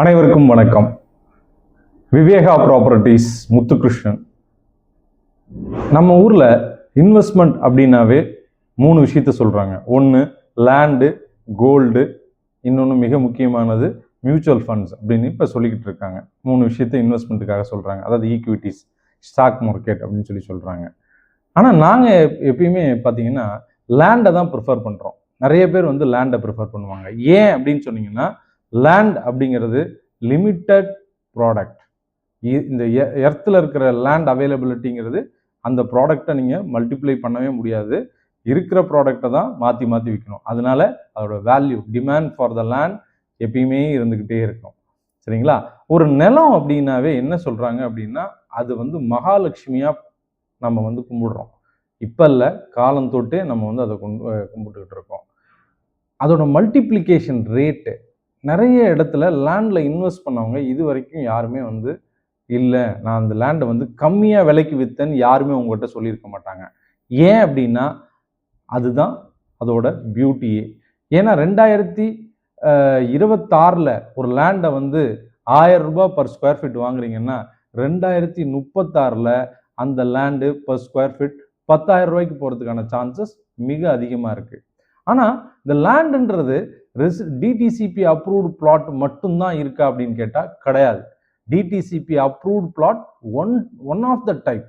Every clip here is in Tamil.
அனைவருக்கும் வணக்கம். விவேகா ப்ராப்பர்ட்டிஸ் முத்துகிருஷ்ணன். நம்ம ஊரில் இன்வெஸ்ட்மெண்ட் அப்படின்னாவே 3 விஷயத்த சொல்கிறாங்க. ஒன்று லேண்டு, கோல்டு, இன்னொன்று மிக முக்கியமானது மியூச்சுவல் ஃபண்ட்ஸ் அப்படின்னு இப்போ சொல்லிக்கிட்டு இருக்காங்க. 3 விஷயத்த இன்வெஸ்ட்மெண்ட்டுக்காக சொல்கிறாங்க. அதாவது ஈக்விட்டிஸ், ஸ்டாக் மார்க்கெட் அப்படின்னு சொல்கிறாங்க. ஆனால் நாங்கள் எப்பயுமே பார்த்தீங்கன்னா லேண்டை தான் ப்ரிஃபர் பண்ணுறோம். நிறைய பேர் லேண்டை ப்ரிஃபர் பண்ணுவாங்க. ஏன் அப்படின்னு சொன்னீங்கன்னா, லேண்ட் அப்படிங்கிறது லிமிட்டட் ப்ராடக்ட். இந்த எர்த்தில் இருக்கிற லேண்ட் அவைலபிலிட்டிங்கிறது அந்த ப்ராடக்டை நீங்கள் மல்டிப்ளை பண்ணவே முடியாது. இருக்கிற ப்ராடக்டை தான் மாற்றி மாற்றி விற்கணும். அதனால அதோட value, demand for the land எப்பயுமே இருந்துக்கிட்டே இருக்கும். சரிங்களா? ஒரு நிலம் அப்படின்னாவே என்ன சொல்கிறாங்க அப்படின்னா, அது மகாலட்சுமியாக நம்ம கும்பிடுறோம். இப்போ இல்லை, காலம் தொட்டே நம்ம அதை கும்பிட்டுக்கிட்டு இருக்கோம். அதோட மல்டிப்ளிகேஷன் ரேட்டு நிறைய இடத்துல லேண்டில் இன்வெஸ்ட் பண்ணவங்க இது வரைக்கும் யாருமே இல்லை, நான் அந்த லேண்டை கம்மியாக விலைக்கு விற்றேன்னு யாருமே உங்கள்கிட்ட சொல்லியிருக்க மாட்டாங்க. ஏன் அப்படின்னா அதுதான் அதோட பியூட்டியே. ஏன்னா 2026 ஒரு லேண்டை 1000 ரூபாய் பர் ஸ்கொயர் ஃபீட் வாங்குறீங்கன்னா 2036 அந்த லேண்டு பர் ஸ்கொயர் ஃபீட் 10,000 ரூபாய்க்கு போகிறதுக்கான சான்சஸ் மிக அதிகமாக இருக்குது. ஆனால் இந்த லேண்டுன்றது டிடிசிபி அப்ரூவ்டு பிளாட் மட்டும்தான் இருக்கா அப்படின்னு கேட்டால் கிடையாது. DTCP approved plot one of the type.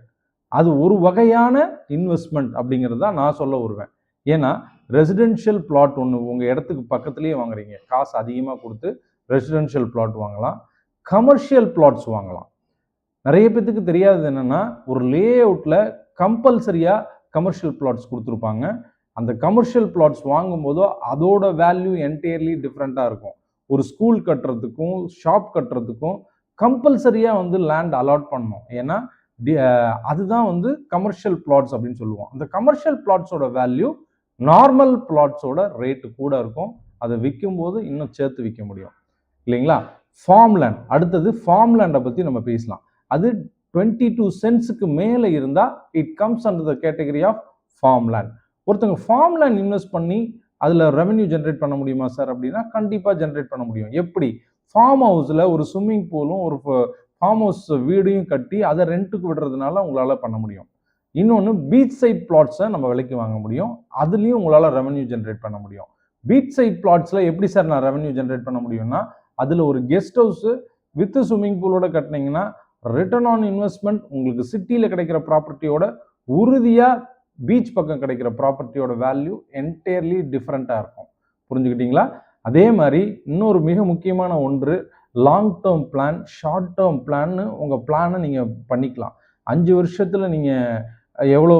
அது ஒரு வகையான இன்வெஸ்ட்மெண்ட் அப்படிங்கிறது தான் நான் சொல்ல வருவேன். ஏன்னா ரெசிடென்ஷியல் பிளாட் ஒன்று உங்கள் இடத்துக்கு பக்கத்துலேயே வாங்குறீங்க, காசு அதிகமாக கொடுத்து ரெசிடென்ஷியல் பிளாட் வாங்கலாம், கமர்ஷியல் பிளாட்ஸ் வாங்கலாம். நிறைய பேத்துக்கு தெரியாதது என்னென்னா, ஒரு லே அவுட்டில் கம்பல்சரியாக கமர்ஷியல் பிளாட்ஸ் கொடுத்துருப்பாங்க. அந்த கமர்ஷியல் பிளாட்ஸ் வாங்கும்போதோ அதோட வேல்யூ என்டையர்லி டிஃப்ரெண்ட்டாக இருக்கும். ஒரு ஸ்கூல் கட்டுறதுக்கும் ஷாப் கட்டுறதுக்கும் கம்பல்சரியாக லேண்ட் அலாட் பண்ணணும். ஏன்னா அதுதான் கமர்ஷியல் பிளாட்ஸ் அப்படின்னு சொல்லுவோம். அந்த கமர்ஷியல் பிளாட்ஸோட வேல்யூ நார்மல் பிளாட்ஸோட ரேட்டு கூட இருக்கும். அதை விற்கும்போது இன்னும் சேர்த்து விற்க முடியும் இல்லைங்களா? ஃபார்ம் லேண்ட், அடுத்தது ஃபார்ம் லேண்டை பற்றி நம்ம பேசலாம். அது 22 சென்ட்ஸுக்கு மேலே இருந்தால் it comes under the category of farm land. ஒருத்தங்க ஃபார்ம் லேண்ட் இன்வெஸ்ட் பண்ணி அதில் ரெவன்யூ ஜென்ரேட் பண்ண முடியுமா சார் அப்படின்னா, கண்டிப்பாக ஜென்ரேட் பண்ண முடியும். எப்படி? ஃபார்ம் ஹவுஸில் ஒரு ஸ்விம்மிங் பூலும் ஒரு ஃபார்ம் ஹவுஸ் வீடையும் கட்டி அதை ரெண்ட்டுக்கு விடுறதுனால உங்களால் பண்ண முடியும். இன்னொன்று பீச் சைட் பிளாட்ஸை நம்ம விலைக்கு வாங்க முடியும். அதுலேயும் உங்களால் ரெவன்யூ ஜென்ரேட் பண்ண முடியும். பீச் சைட் பிளாட்ஸில் எப்படி சார் நான் ரெவன்யூ ஜென்ரேட் பண்ண முடியும்னா, அதில் ஒரு கெஸ்ட் ஹவுஸு வித் ஸ்விம்மிங் பூலோட கட்டினீங்கன்னா ரிட்டர்ன் ஆன் இன்வெஸ்ட்மெண்ட் உங்களுக்கு சிட்டியில் கிடைக்கிற ப்ராப்பர்ட்டியோட உறுதியாக பீச் பக்கம் கிடைக்கிற ப்ராப்பர்ட்டியோட வேல்யூ என்டையர்லி டிஃப்ரெண்ட்டாக இருக்கும். புரிஞ்சுக்கிட்டீங்களா? அதே மாதிரி இன்னொரு மிக முக்கியமான ஒன்று, long term plan, short term பிளான்னு உங்கள் பிளானை நீங்கள் பண்ணிக்கலாம். 5 வருஷத்தில் நீங்கள் எவ்வளோ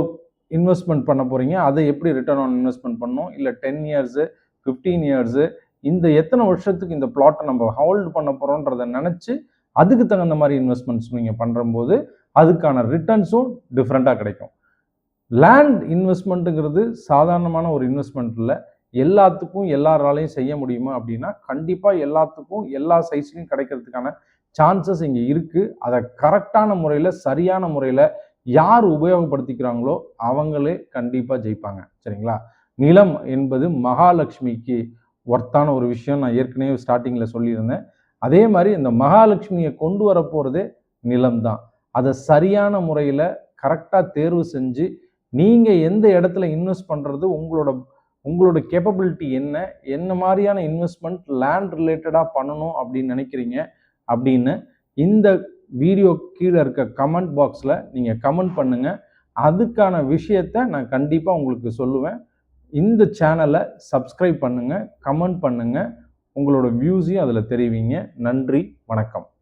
இன்வெஸ்ட்மெண்ட் பண்ண போகிறீங்க, அதை எப்படி ரிட்டர்ன் ஆன் இன்வெஸ்ட்மெண்ட் பண்ணணும், இல்லை 10 இயர்ஸு 15 இயர்ஸு, இந்த எத்தனை வருஷத்துக்கு இந்த பிளாட்டை நம்ம ஹோல்டு பண்ண போகிறோன்றதை நினச்சி அதுக்கு தகுந்த மாதிரி இன்வெஸ்ட்மெண்ட்ஸ் நீங்கள் பண்ணும்போது அதுக்கான ரிட்டர்ன்ஸும் டிஃப்ரெண்ட்டாக கிடைக்கும். லேண்ட் இன்வெஸ்ட்மெண்ட்டுங்கிறது சாதாரணமான ஒரு இன்வெஸ்ட்மெண்ட் இல்லை. எல்லாத்துக்கும் எல்லாராலையும் செய்ய முடியுமா அப்படின்னா, கண்டிப்பாக எல்லாத்துக்கும் எல்லா சைஸ்லையும் கிடைக்கிறதுக்கான சான்சஸ் இங்கே இருக்குது. அதை கரெக்டான முறையில், சரியான முறையில் யார் உபயோகப்படுத்திக்கிறாங்களோ அவங்களே கண்டிப்பாக ஜெயிப்பாங்க. சரிங்களா? நிலம் என்பது மகாலட்சுமிக்கு ஒர்த்தான ஒரு விஷயம். நான் ஏற்கனவே ஸ்டார்டிங்கில் சொல்லியிருந்தேன். அதே மாதிரி இந்த மகாலட்சுமியை கொண்டு வர போகிறதே நிலம் தான். அதை சரியான முறையில் கரெக்டாக தேர்வு செஞ்சு நீங்கள் எந்த இடத்துல இன்வெஸ்ட் பண்ணுறது, உங்களோட கேப்பபிலிட்டி என்ன மாதிரியான இன்வெஸ்ட்மெண்ட் லேண்ட் ரிலேட்டடாக பண்ணணும் அப்படின்னு நினைக்கிறீங்க அப்படின்னு இந்த வீடியோ கீழே இருக்க கமெண்ட் பாக்ஸில் நீங்கள் கமெண்ட் பண்ணுங்கள். அதுக்கான விஷயத்தை நான் கண்டிப்பாக உங்களுக்கு சொல்லுவேன். இந்த சேனலை சப்ஸ்கிரைப் பண்ணுங்கள், கமெண்ட் பண்ணுங்கள், உங்களோட வியூஸையும் அதில் தெரிவிங்க. நன்றி, வணக்கம்.